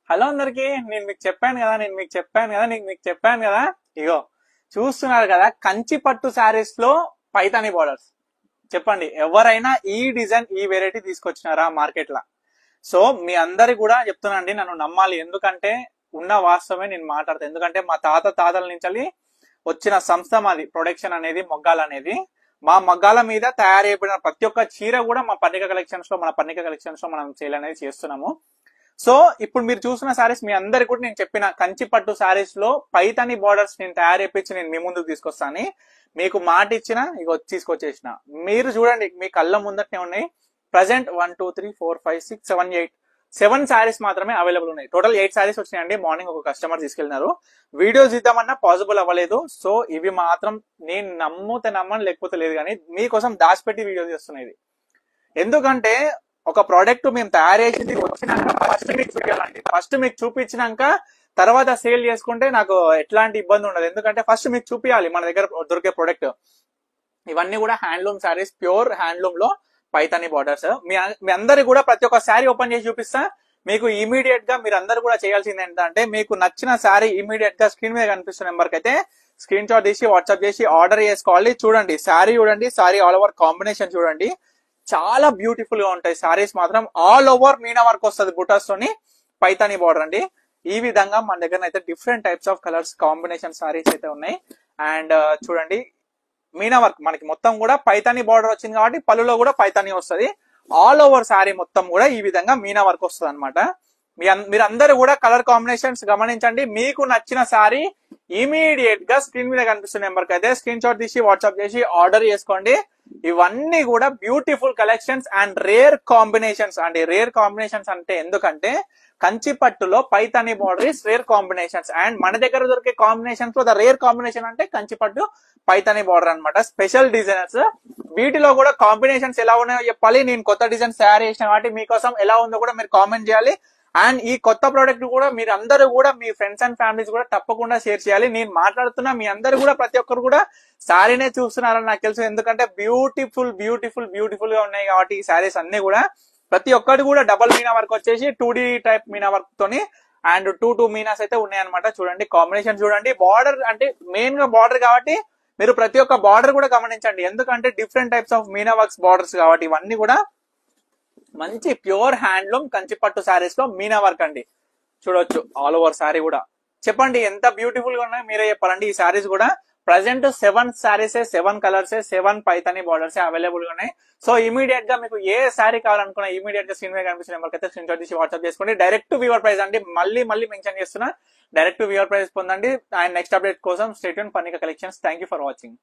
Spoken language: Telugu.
హలో అందరికి, నేను మీకు చెప్పాను కదా. ఇగో చూస్తున్నారు కదా, కంచి పట్టు శారీస్ లో పైతాని బార్డర్స్. చెప్పండి, ఎవరైనా ఈ డిజైన్ ఈ వెరైటీ తీసుకొచ్చినారా మార్కెట్ లా? సో మీ అందరికి కూడా చెప్తున్నానండి, నన్ను నమ్మాలి. ఎందుకంటే ఉన్న వాస్తవమే నేను మాట్లాడతాను. ఎందుకంటే మా తాతల నుంచి వచ్చిన సంస్థ మాది. ప్రొడక్షన్ అనేది, మొగ్గాలు అనేది మా మగ్గాల మీద తయారు చేయబడిన ప్రతి ఒక్క చీర కూడా మన పర్ణిక కలెక్షన్స్ లో మనం సేల్ అనేది చేస్తున్నాము. సో ఇప్పుడు మీరు చూసిన సారీస్ మీ అందరికి కూడా నేను చెప్పిన కంచి పట్టు సారీస్ లో పైతాని బార్డర్స్ నేను తయారు చేపించి నేను మీ ముందుకు తీసుకొస్తాను. మీకు మాట ఇచ్చిన ఇక తీసుకొచ్చేసిన. మీరు చూడండి, మీ కళ్ళ ముందటనే ఉన్నాయి. ప్రజెంట్ 1 2 3 4 5 6 7 8 7 సారీస్ మాత్రమే అవైలబుల్ ఉన్నాయి. టోటల్ 8 సారీస్ వచ్చినాయండి. మార్నింగ్ ఒక కస్టమర్ తీసుకెళ్లినారు. వీడియోస్ ఇద్దామన్నా పాసిబుల్ అవ్వలేదు. సో ఇవి మాత్రం నేను నమ్ముతే నమ్మని, లేకపోతే లేదు. కానీ మీకోసం దాచిపెట్టి వీడియోస్ చేస్తున్నాయి. ఎందుకంటే ఒక ప్రోడక్ట్ మేము తయారు చేసింది వచ్చినాక ఫస్ట్ మీకు చూపించినాక తర్వాత సేల్ చేసుకుంటే నాకు ఎట్లాంటి ఇబ్బంది ఉండదు. ఎందుకంటే ఫస్ట్ మీకు చూపించాలి మన దగ్గర దొరికే ప్రోడక్ట్. ఇవన్నీ కూడా హ్యాండ్లూమ్ శారీస్, ప్యూర్ హ్యాండ్లూమ్ లో పైతాని బార్డర్స్. మీ అందరికి కూడా ప్రతి ఒక్క శారీ ఓపెన్ చేసి చూపిస్తా. మీకు ఇమీడియట్ గా మీరు అందరు కూడా చేయాల్సింది ఏంటంటే, మీకు నచ్చిన శారీ ఇమీడియట్ గా స్క్రీన్ మీద కనిపిస్తున్న నెంబర్ కి అయితే స్క్రీన్ షాట్ తీసి వాట్సాప్ చేసి ఆర్డర్ చేసుకోవాలి. చూడండి శారీ, చూడండి శారీ ఆల్ ఓవర్ కాంబినేషన్ చూడండి, చాలా బ్యూటిఫుల్ గా ఉంటాయి సారీస్ మాత్రం. ఆల్ ఓవర్ మీనా వర్క్ వస్తుంది బుటాస్ తోని, పైతాని బార్డర్ అండి. ఈ విధంగా మన దగ్గర అయితే different types of colours combination saris అయితే ఉన్నాయి. అండ్ చూడండి, మీనా వర్క్ మనకి మొత్తం కూడా పైతాని బార్డర్ వచ్చింది కాబట్టి పళ్ళులో కూడా పైతాని వస్తుంది. ఆల్ ఓవర్ సారీ మొత్తం కూడా ఈ విధంగా మీనా వర్క్ వస్తుంది అనమాట. మీరందరూ కూడా కలర్ కాంబినేషన్స్ గమనించండి. మీకు నచ్చిన సారీ ఇమీడియట్ గా స్క్రీన్ మీద కనిపిస్తున్న నెంబర్ కి అయితే స్క్రీన్ షాట్ తీసి వాట్సాప్ చేసి ఆర్డర్ చేసుకోండి. ఇవన్నీ కూడా beautiful collections and rare combinations అండి. రేర్ కాంబినేషన్స్ అంటే ఎందుకంటే కంచి పట్టులో Paithani border is rare combinations. And మన దగ్గర దొరికే కాంబినేషన్స్ లో ద రేర్ కాంబినేషన్ అంటే కంచి పట్టు పైతాని బార్డర్ అనమాట. Special designers. వీటిలో కూడా కాంబినేషన్స్ ఎలా ఉన్నాయో చెప్పాలి. నేను కొత్త డిజైన్స్ తయారు చేసిన కాబట్టి మీకోసం ఎలా ఉందో కూడా మీరు కామెంట్ చేయాలి. అండ్ ఈ కొత్త ప్రోడక్ట్ కూడా మీరు అందరూ కూడా మీ ఫ్రెండ్స్ అండ్ ఫ్యామిలీస్ కూడా తప్పకుండా షేర్ చేయాలి. నేను మాట్లాడుతున్నా, మీ అందరూ కూడా ప్రతి ఒక్కరు కూడా శారీనే చూస్తున్నారని నాకు తెలుసు. ఎందుకంటే బ్యూటిఫుల్ గా ఉన్నాయి కాబట్టి ఈ శారీస్ అన్ని కూడా ప్రతి ఒక్కటి కూడా డబల్ మీనా వర్క్ వచ్చేసి 2D టైప్ మీనా వర్క్ తోని అండ్ 2 మీనాస్ అయితే ఉన్నాయన్నమాట. చూడండి కాంబినేషన్ చూడండి. బార్డర్ అంటే మెయిన్ గా బార్డర్ కాబట్టి మీరు ప్రతి ఒక్క బార్డర్ కూడా గమనించండి. ఎందుకంటే different types of Meena works borders కాబట్టి ఇవన్నీ కూడా మంచి ప్యూర్ హ్యాండ్లూమ్ కంచి పట్టు శారీస్ లో మీనా వర్క్ అండి. చూడొచ్చు ఆల్ ఓవర్ శారీ కూడా. చెప్పండి ఎంత బ్యూటిఫుల్ గా ఉన్నాయో మీరే చెప్పాలండి. ఈ శారీస్ కూడా present 7 saris, 7 colours, 7 Paithani borders available గా ఉన్నాయి. సో ఇమీడియట్ గా మీకు ఏ శారీ కావాలనుకున్నా ఇమీడియట్ గా స్క్రీన్ మీద కనిపించిన నెంబర్ అయితే స్క్రీన్ షాట్ తీసి వాట్సాప్ చేసుకోండి. డైరెక్ట్ వ్యూవర్ ప్రైస్ అండి. మళ్ళీ మెన్షన్ చేస్తున్నా, డైరెక్ట్ వ్యూవర్ ప్రైస్ పొందండి. అండ్ నెక్స్ట్ అప్డేట్ కోసం stay tune Parnika collections. Thank you for watching.